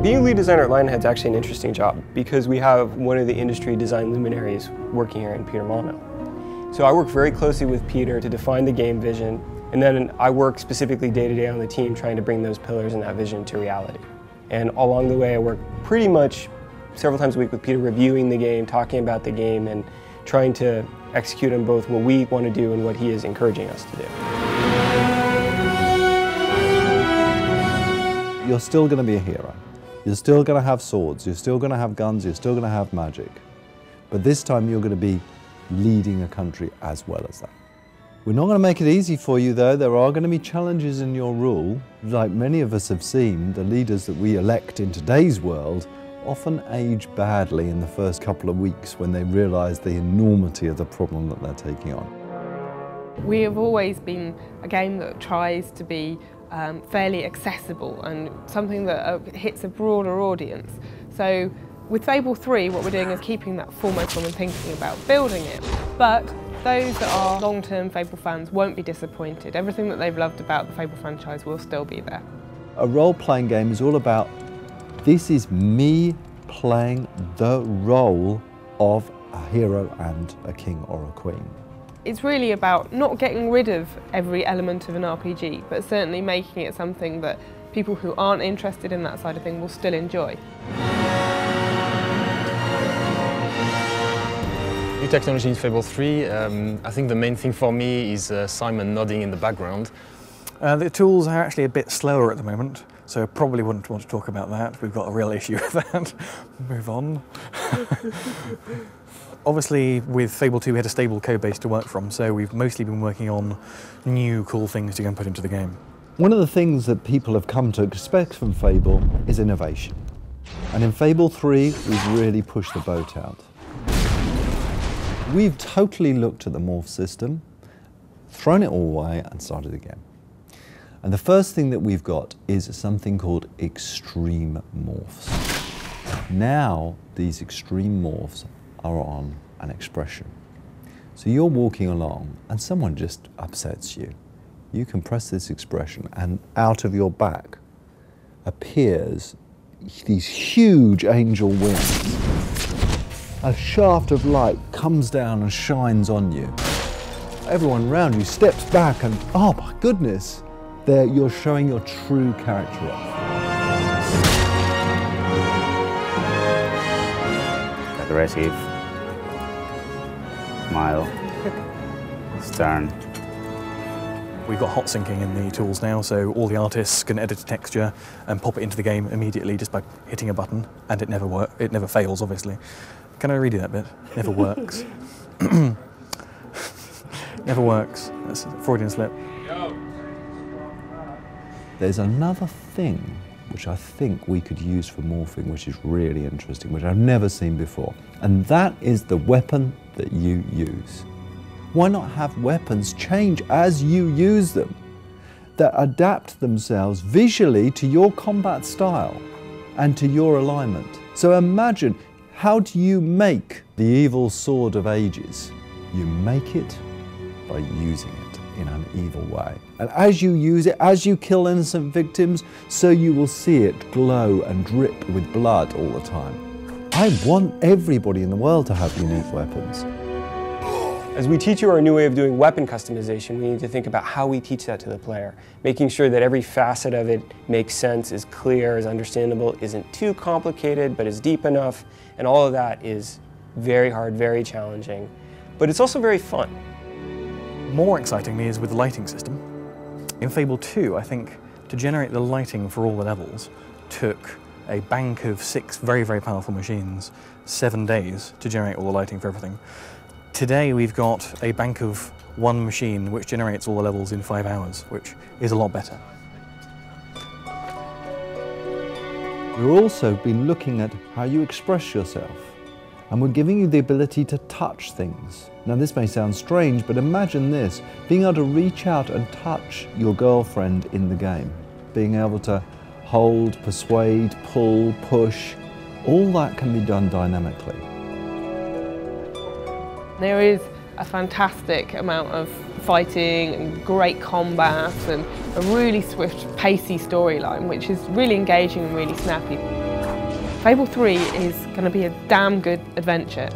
Being a lead designer at Lionhead is actually an interesting job because we have one of the industry design luminaries working here in Peter Molyneux. So I work very closely with Peter to define the game vision, and then I work specifically day to day on the team trying to bring those pillars and that vision to reality. And along the way I work pretty much several times a week with Peter reviewing the game, talking about the game, and trying to execute on both what we want to do and what he is encouraging us to do. You're still going to be a hero. You're still going to have swords, you're still going to have guns, you're still going to have magic. But this time you're going to be leading a country as well as that. We're not going to make it easy for you though. There are going to be challenges in your rule. Like many of us have seen, the leaders that we elect in today's world often age badly in the first couple of weeks when they realise the enormity of the problem that they're taking on. We have always been a game that tries to be fairly accessible and something that hits a broader audience. So with Fable 3, what we're doing is keeping that foremost on and thinking about building it. But those that are long-term Fable fans won't be disappointed. Everything that they've loved about the Fable franchise will still be there. A role-playing game is all about, this is me playing the role of a hero and a king or a queen. It's really about not getting rid of every element of an RPG, but certainly making it something that people who aren't interested in that side of things will still enjoy. New technology in Fable 3, I think the main thing for me is Simon nodding in the background. The tools are actually a bit slower at the moment, so I probably wouldn't want to talk about that. We've got a real issue with that. Move on. Obviously, with Fable 2 we had a stable code base to work from, so we've mostly been working on new cool things to go and put into the game. One of the things that people have come to expect from Fable is innovation. And in Fable 3, we've really pushed the boat out. We've totally looked at the morph system, thrown it all away and started again. And the first thing that we've got is something called extreme morphs. Now, these extreme morphs are on an expression. So you're walking along and someone just upsets you. You can press this expression and out of your back appears these huge angel wings. A shaft of light comes down and shines on you. Everyone around you steps back and, oh my goodness, there you're showing your true character off. Aggressive, smile, stern. We've got hot syncing in the tools now, so all the artists can edit a texture and pop it into the game immediately just by hitting a button, and it never fails, obviously. Can I redo that bit? Never works. Never works. That's a Freudian slip. There's another thing which I think we could use for morphing, which is really interesting, which I've never seen before. And that is the weapon that you use. Why not have weapons change as you use them, that adapt themselves visually to your combat style and to your alignment? So imagine, how do you make the evil sword of ages? You make it by using it in an evil way. And as you use it, as you kill innocent victims, so you will see it glow and drip with blood all the time. I want everybody in the world to have unique weapons. As we teach you our new way of doing weapon customization, we need to think about how we teach that to the player, making sure that every facet of it makes sense, is clear, is understandable, isn't too complicated, but is deep enough, and all of that is very hard, very challenging, but it's also very fun. More excitingly is with the lighting system. In Fable 2, I think, to generate the lighting for all the levels took a bank of 6 very, very powerful machines, 7 days to generate all the lighting for everything. Today we've got a bank of 1 machine which generates all the levels in 5 hours, which is a lot better. We've also been looking at how you express yourself, and we're giving you the ability to touch things. Now this may sound strange, but imagine this, being able to reach out and touch your girlfriend in the game, being able to hold, persuade, pull, push, all that can be done dynamically. There is a fantastic amount of fighting and great combat and a really swift, pacey storyline, which is really engaging and really snappy. Fable 3 is going to be a damn good adventure.